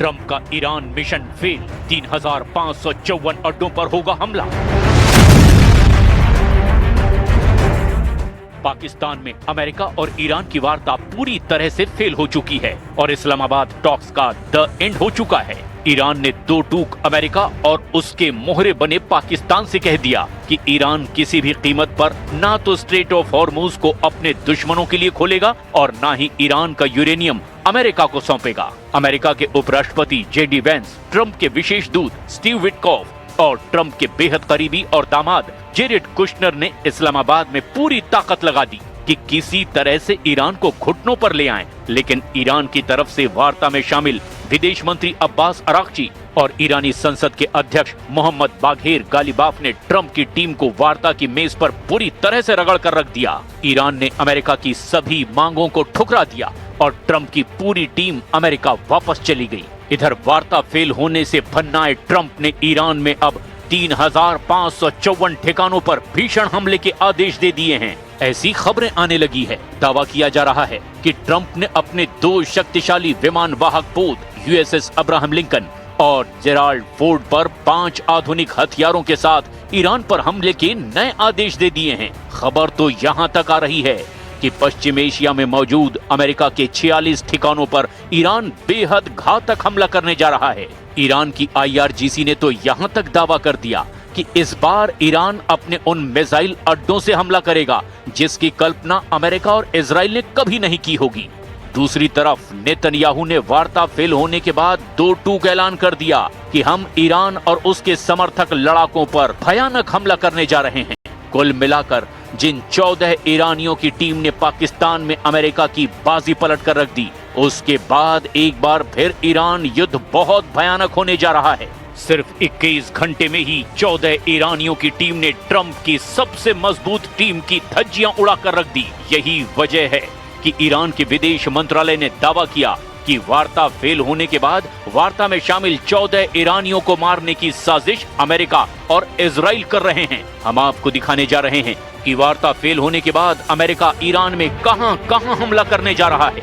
Trump का Iran mission fail, 3,554 अड्डों पर होगा हमला। पाकिस्तान में अमेरिका और ईरान की वार्ता पूरी तरह से फेल हो चुकी है और इस्लामाबाद टॉक्स का द एंड हो चुका है। ईरान ने दो टूक अमेरिका और उसके मोहरे बने पाकिस्तान से कह दिया कि ईरान किसी भी कीमत पर ना तो स्ट्रेट ऑफ हॉर्मुज को अपने दुश्मनों के लिए खोलेगा और ना ही ईरान का यूरेनियम अमेरिका को सौंपेगा। अमेरिका के उपराष्ट्रपति जेडी वेंस, ट्रंप के विशेष दूत स्टीव विटकॉफ और ट्रंप के बेहद करीबी और दामाद जेरेड कुशनर ने इस्लामाबाद में पूरी ताकत लगा दी कि किसी तरह से ईरान को घुटनों पर ले आएं। लेकिन ईरान की तरफ से वार्ता में शामिल विदेश मंत्री अब्बास अराक्ची और ईरानी संसद के अध्यक्ष मोहम्मद बाघेर गालिबाफ ने ट्रंप की टीम को वार्ता की मेज पर पूरी तरह से रगड़ कर रख दिया। ईरान ने अमेरिका की सभी मांगों को ठुकरा दिया और ट्रंप की पूरी टीम अमेरिका वापस चली गई। इधर वार्ता फेल होने से भन्नाए ट्रंप ने ईरान में अब 3,554 ठिकानों पर भीषण हमले के आदेश दे दिए हैं। ऐसी खबरें आने लगी है। दावा किया जा रहा है कि ट्रंप ने अपने दो शक्तिशाली विमान वाहक पोत यूएसएस अब्राहम लिंकन और जेराल्ड फोर्ड पर 5 आधुनिक हथियारों के साथ ईरान पर हमले के नए आदेश दे दिए हैं। खबर तो यहाँ तक आ रही है कि पश्चिम एशिया में मौजूद अमेरिका के 46 ठिकानों पर ईरान बेहद घातक हमला करने जा रहा है। ईरान की IRGC ने तो यहाँ तक दावा कर दिया कि इस बार ईरान अपने उन मिसाइल अड्डों से हमला करेगा जिसकी कल्पना अमेरिका और इजराइल ने कभी नहीं की होगी। दूसरी तरफ नेतन्याहू ने वार्ता फेल होने के बाद दो टूक ऐलान कर दिया कि हम ईरान और उसके समर्थक लड़ाकों पर भयानक हमला करने जा रहे हैं। कुल मिलाकर जिन 14 ईरानियों की टीम ने पाकिस्तान में अमेरिका की बाजी पलट कर रख दी, उसके बाद एक बार फिर ईरान युद्ध बहुत भयानक होने जा रहा है। सिर्फ 21 घंटे में ही 14 ईरानियों की टीम ने ट्रंप की सबसे मजबूत टीम की धज्जियां उड़ा कर रख दी। यही वजह है कि ईरान के विदेश मंत्रालय ने दावा किया कि वार्ता फेल होने के बाद वार्ता में शामिल 14 ईरानियों को मारने की साजिश अमेरिका और इजराइल कर रहे हैं। हम आपको दिखाने जा रहे हैं कि वार्ता फेल होने के बाद अमेरिका ईरान में कहां हमला करने जा रहा है।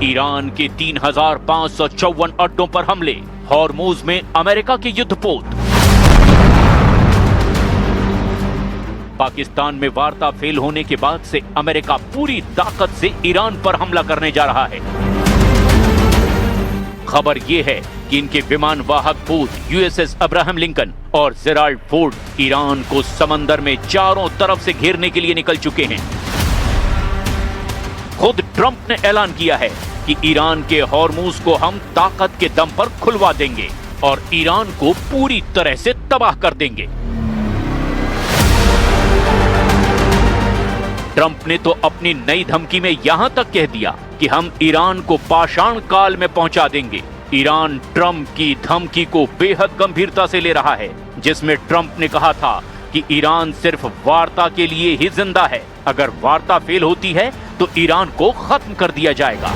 ईरान के 3,554 अड्डों पर हमले, हॉर्मुज में अमेरिका के युद्धपोत। पाकिस्तान में वार्ता फेल होने के बाद से अमेरिका पूरी ताकत से ईरान पर हमला करने जा रहा है। खबर यह है कि इनके विमान वाहक पोत यूएसएस अब्राहम लिंकन और जेराल्ड फोर्ड ईरान को समंदर में चारों तरफ से घेरने के लिए निकल चुके हैं। खुद ट्रंप ने ऐलान किया है कि ईरान के हॉर्मुज को हम ताकत के दम पर खुलवा देंगे और ईरान को पूरी तरह से तबाह कर देंगे। ट्रंप ने तो अपनी नई धमकी में यहां तक कह दिया कि हम ईरान को पाषाण काल में पहुंचा देंगे। ईरान ट्रंप की धमकी को बेहद गंभीरता से ले रहा है, जिसमें ट्रंप ने कहा था कि ईरान सिर्फ वार्ता के लिए ही जिंदा है। अगर वार्ता फेल होती है तो ईरान को खत्म कर दिया जाएगा।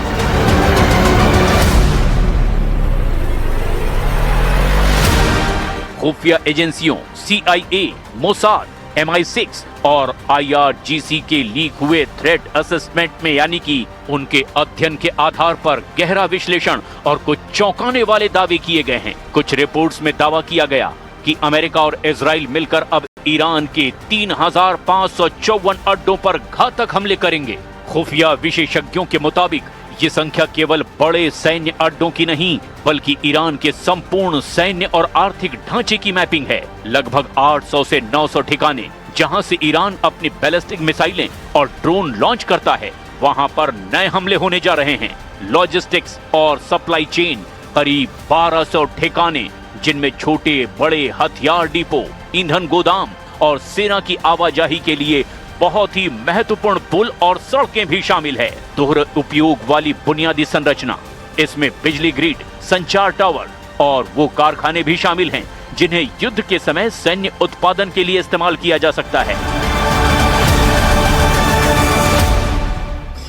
खुफिया एजेंसियों CIA, मोसाद, MI6 और IRGC के लीक हुए थ्रेट असेसमेंट में यानी कि उनके अध्ययन के आधार पर गहरा विश्लेषण और कुछ चौंकाने वाले दावे किए गए हैं। कुछ रिपोर्ट्स में दावा किया गया कि अमेरिका और इजराइल मिलकर अब ईरान के 3,554 अड्डों पर घातक हमले करेंगे। खुफिया विशेषज्ञों के मुताबिक ये संख्या केवल बड़े सैन्य अड्डों की नहीं बल्कि ईरान के संपूर्ण सैन्य और आर्थिक ढांचे की मैपिंग है। लगभग 800 से 900 ठिकाने जहां से ईरान अपनी बैलिस्टिक मिसाइलें और ड्रोन लॉन्च करता है, वहां पर नए हमले होने जा रहे हैं। लॉजिस्टिक्स और सप्लाई चेन करीब 1200 ठिकाने जिनमें छोटे बड़े हथियार डिपो, ईंधन गोदाम और सेना की आवाजाही के लिए बहुत ही महत्वपूर्ण पुल और सड़कें भी शामिल है। दोहरे उपयोग वाली बुनियादी संरचना, इसमें बिजली ग्रिड, संचार टावर और वो कारखाने भी शामिल हैं जिन्हें युद्ध के समय सैन्य उत्पादन के लिए इस्तेमाल किया जा सकता है।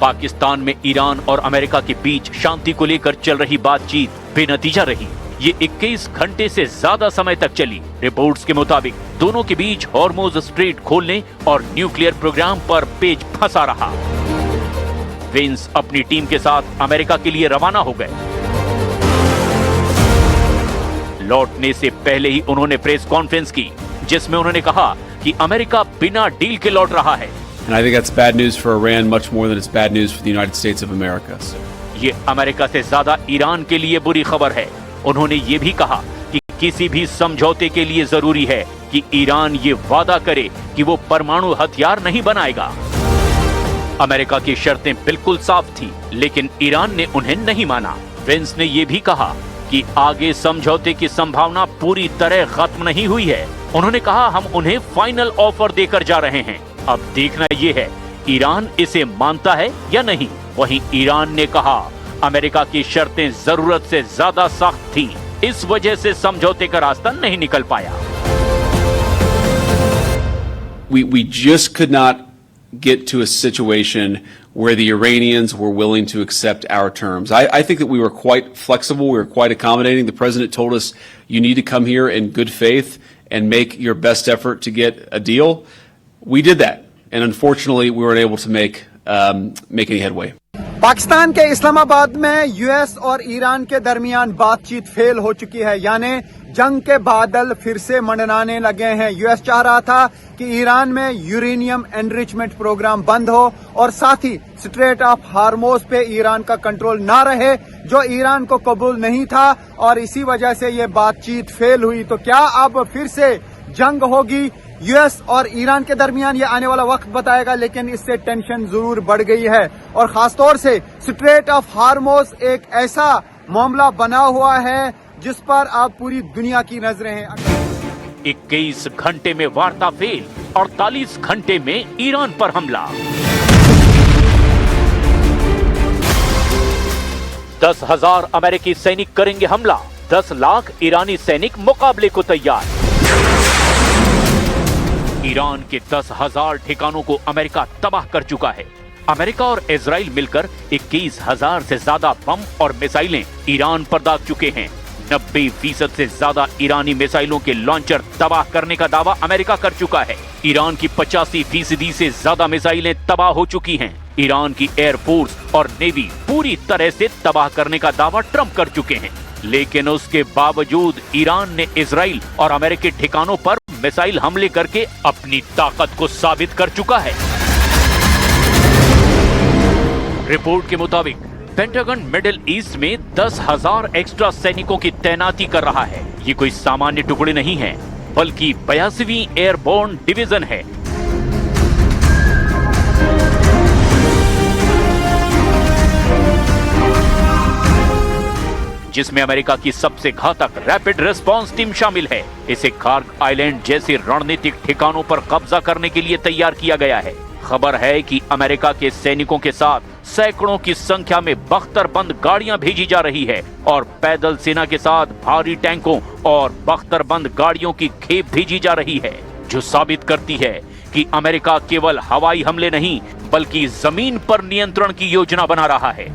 पाकिस्तान में ईरान और अमेरिका के बीच शांति को लेकर चल रही बातचीत बेनतीजा रही। ये 21 घंटे से ज्यादा समय तक चली। रिपोर्ट्स के मुताबिक दोनों के बीच हॉर्मुज स्ट्रेट खोलने और न्यूक्लियर प्रोग्राम पर पेच फंसा रहा। वेंस अपनी टीम के साथ अमेरिका के लिए रवाना हो गए। लौटने से पहले ही उन्होंने प्रेस कॉन्फ्रेंस की, जिसमें उन्होंने कहा कि अमेरिका बिना डील के लौट रहा है। And I think that's bad news for Iran much more than it's bad news for the United States of America. ये अमेरिका से ज्यादा ईरान के लिए बुरी खबर है। उन्होंने ये भी कहा कि किसी भी समझौते के लिए जरूरी है कि ईरान ये वादा करे कि वो परमाणु हथियार नहीं बनाएगा। अमेरिका की शर्तें बिल्कुल साफ थी, लेकिन ईरान ने उन्हें नहीं माना। वेंस ने ये भी कहा कि आगे समझौते की संभावना पूरी तरह खत्म नहीं हुई है। उन्होंने कहा, हम उन्हें फाइनल ऑफर देकर जा रहे हैं। अब देखना ये है ईरान इसे मानता है या नहीं। वहीं ईरान ने कहा, अमेरिका की शर्तें जरूरत से ज्यादा सख्त थी, इस वजह से समझौते का रास्ता नहीं निकल पाया। We just could not get to a situation where the Iranians were willing to accept our terms. I think that we were quite flexible, we were quite accommodating. The president told us, you need to come here in good faith and make your best effort to get a deal. We did that, and unfortunately, we weren't able to make any headway. Pakistan के इस्लामाबाद में US और Iran के दरमियान बातचीत fail हो चुकी है, यानी जंग के बादल फिर से मंडराने लगे हैं। यूएस चाह रहा था कि ईरान में यूरेनियम एनरिचमेंट प्रोग्राम बंद हो और साथ ही स्ट्रेट ऑफ हार्मोज पे ईरान का कंट्रोल ना रहे, जो ईरान को कबूल नहीं था, और इसी वजह से ये बातचीत फेल हुई। तो क्या अब फिर से जंग होगी यूएस और ईरान के दरमियान? ये आने वाला वक्त बताएगा, लेकिन इससे टेंशन जरूर बढ़ गई है। और खासतौर से स्ट्रेट ऑफ हार्मोज एक ऐसा मामला बना हुआ है जिस पर अब पूरी दुनिया की नजरें हैं। 21 घंटे में वार्ता फेल, 48 घंटे में ईरान पर हमला। 10,000 अमेरिकी सैनिक करेंगे हमला, 10 लाख ईरानी सैनिक मुकाबले को तैयार। ईरान के 10,000 ठिकानों को अमेरिका तबाह कर चुका है। अमेरिका और इजराइल मिलकर 21,000 से ज्यादा बम और मिसाइलें ईरान पर दाग चुके हैं। 90% से ज्यादा ईरानी मिसाइलों के लॉन्चर तबाह करने का दावा अमेरिका कर चुका है। ईरान की 85% से ज्यादा मिसाइलें तबाह हो चुकी हैं। ईरान की एयरफोर्स और नेवी पूरी तरह से तबाह करने का दावा ट्रंप कर चुके हैं। लेकिन उसके बावजूद ईरान ने इजराइल और अमेरिकी ठिकानों पर मिसाइल हमले करके अपनी ताकत को साबित कर चुका है। रिपोर्ट के मुताबिक पेंटागन मिडिल ईस्ट में 10,000 एक्स्ट्रा सैनिकों की तैनाती कर रहा है। ये कोई सामान्य टुकड़े नहीं है, बल्कि 82वीं एयरबोर्न डिवीजन है। जिसमें अमेरिका की सबसे घातक रैपिड रिस्पांस टीम शामिल है। इसे कार्ग आइलैंड जैसे रणनीतिक ठिकानों पर कब्जा करने के लिए तैयार किया गया है। खबर है कि अमेरिका के सैनिकों के साथ सैकड़ों की संख्या में बख्तरबंद गाड़ियां भेजी जा रही है और पैदल सेना के साथ भारी टैंकों और बख्तरबंद गाड़ियों की खेप भेजी जा रही है, जो साबित करती है कि अमेरिका केवल हवाई हमले नहीं बल्कि जमीन पर नियंत्रण की योजना बना रहा है।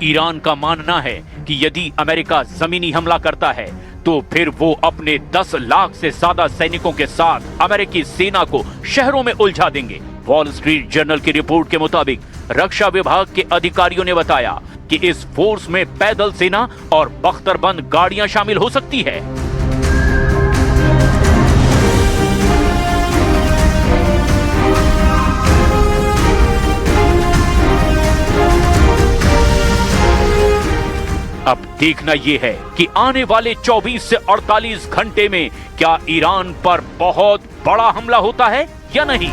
ईरान का मानना है कि यदि अमेरिका जमीनी हमला करता है तो फिर वो अपने 10 लाख से ज्यादा सैनिकों के साथ अमेरिकी सेना को शहरों में उलझा देंगे। वॉल स्ट्रीट जर्नल की रिपोर्ट के मुताबिक रक्षा विभाग के अधिकारियों ने बताया कि इस फोर्स में पैदल सेना और बख्तरबंद गाड़ियां शामिल हो सकती है। अब देखना यह है कि आने वाले 24 से 48 घंटे में क्या ईरान पर बहुत बड़ा हमला होता है या नहीं।